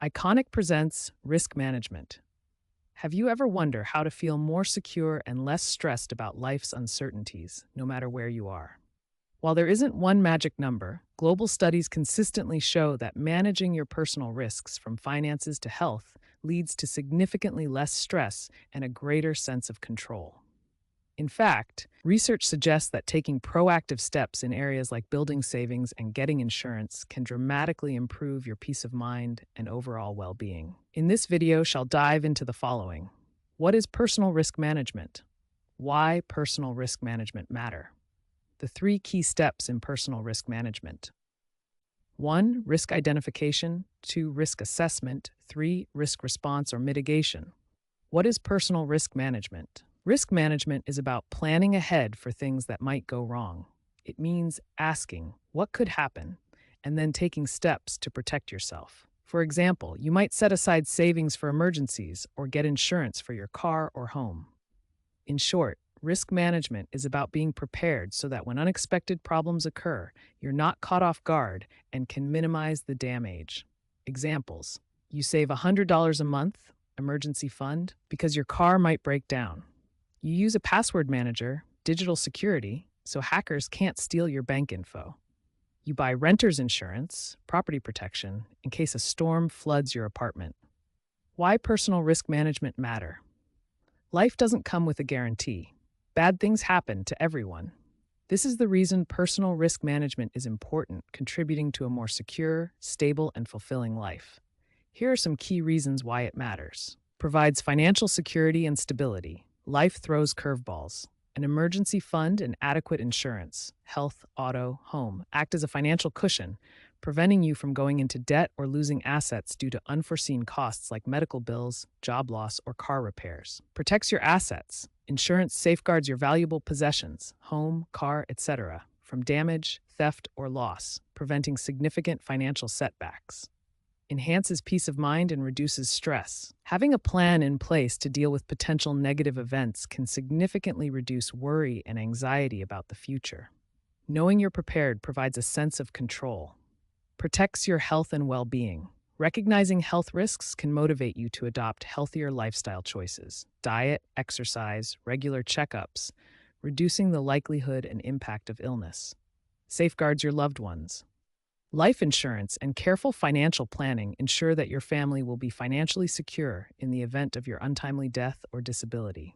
Iconic presents Risk Management. Have you ever wondered how to feel more secure and less stressed about life's uncertainties, no matter where you are? While there isn't one magic number, global studies consistently show that managing your personal risks, from finances to health, leads to significantly less stress and a greater sense of control. In fact, research suggests that taking proactive steps in areas like building savings and getting insurance can dramatically improve your peace of mind and overall well-being. In this video, shall dive into the following. What is personal risk management? Why personal risk management matter? The three key steps in personal risk management. 1. Risk identification. 2. Risk assessment. 3. Risk response or mitigation. What is personal risk management? Risk management is about planning ahead for things that might go wrong. It means asking, what could happen, and then taking steps to protect yourself. For example, you might set aside savings for emergencies or get insurance for your car or home. In short, risk management is about being prepared so that when unexpected problems occur, you're not caught off guard and can minimize the damage. Examples: you save $100 a month, emergency fund, because your car might break down. You use a password manager, digital security, so hackers can't steal your bank info. You buy renter's insurance, property protection, in case a storm floods your apartment. Why personal risk management matter? Life doesn't come with a guarantee. Bad things happen to everyone. This is the reason personal risk management is important, contributing to a more secure, stable, and fulfilling life. Here are some key reasons why it matters. Provides financial security and stability. Life throws curveballs. An emergency fund and adequate insurance, health, auto, home, act as a financial cushion, preventing you from going into debt or losing assets due to unforeseen costs like medical bills, job loss, or car repairs. Protects your assets. Insurance safeguards your valuable possessions, home, car, etc., from damage, theft, or loss, preventing significant financial setbacks. Enhances peace of mind and reduces stress. Having a plan in place to deal with potential negative events can significantly reduce worry and anxiety about the future. Knowing you're prepared provides a sense of control. Protects your health and well-being. Recognizing health risks can motivate you to adopt healthier lifestyle choices, diet, exercise, regular checkups, reducing the likelihood and impact of illness. Safeguards your loved ones. Life insurance and careful financial planning ensure that your family will be financially secure in the event of your untimely death or disability.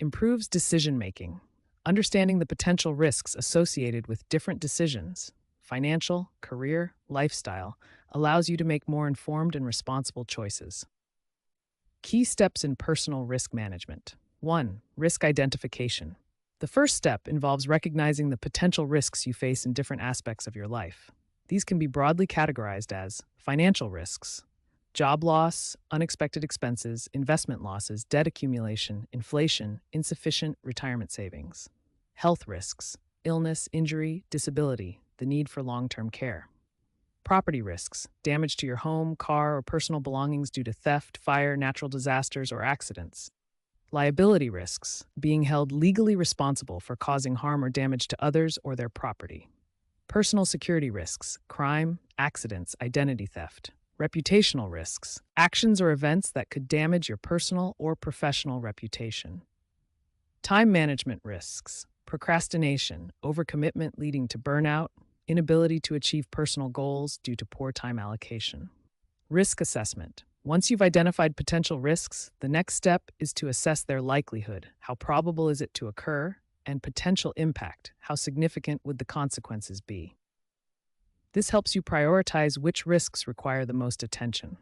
Improves decision-making. Understanding the potential risks associated with different decisions, financial, career, lifestyle, allows you to make more informed and responsible choices. Key steps in personal risk management. 1. Risk identification. The first step involves recognizing the potential risks you face in different aspects of your life. These can be broadly categorized as financial risks, job loss, unexpected expenses, investment losses, debt accumulation, inflation, insufficient retirement savings. Health risks, illness, injury, disability, the need for long-term care. Property risks, damage to your home, car, or personal belongings due to theft, fire, natural disasters, or accidents. Liability risks, being held legally responsible for causing harm or damage to others or their property. Personal security risks, crime, accidents, identity theft. Reputational risks, actions or events that could damage your personal or professional reputation. Time management risks, procrastination, overcommitment leading to burnout, inability to achieve personal goals due to poor time allocation. Risk assessment. Once you've identified potential risks, the next step is to assess their likelihood. How probable is it to occur? And potential impact. How significant would the consequences be? This helps you prioritize which risks require the most attention.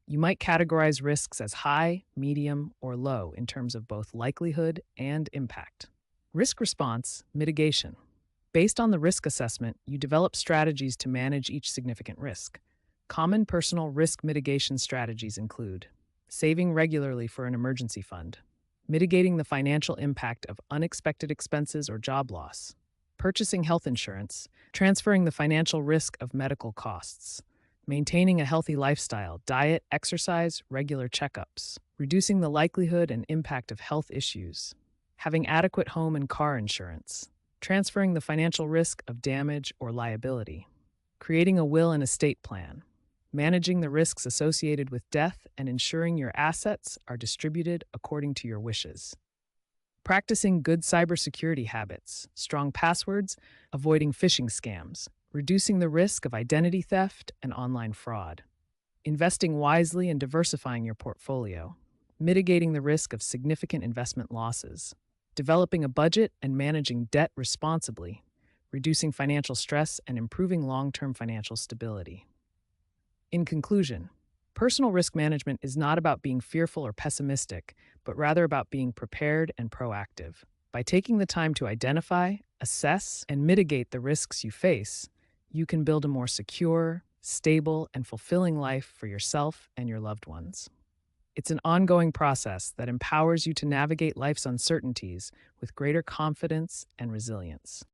You might categorize risks as high, medium, or low in terms of both likelihood and impact. Risk response, mitigation. Based on the risk assessment, you develop strategies to manage each significant risk. Common personal risk mitigation strategies include saving regularly for an emergency fund, mitigating the financial impact of unexpected expenses or job loss, purchasing health insurance, transferring the financial risk of medical costs, maintaining a healthy lifestyle, diet, exercise, regular checkups, reducing the likelihood and impact of health issues, having adequate home and car insurance, transferring the financial risk of damage or liability, creating a will and estate plan, managing the risks associated with death and ensuring your assets are distributed according to your wishes. Practicing good cybersecurity habits, strong passwords, avoiding phishing scams, reducing the risk of identity theft and online fraud. Investing wisely and diversifying your portfolio, mitigating the risk of significant investment losses. Developing a budget and managing debt responsibly, reducing financial stress and improving long-term financial stability. In conclusion, personal risk management is not about being fearful or pessimistic, but rather about being prepared and proactive. By taking the time to identify, assess, and mitigate the risks you face, you can build a more secure, stable, and fulfilling life for yourself and your loved ones. It's an ongoing process that empowers you to navigate life's uncertainties with greater confidence and resilience.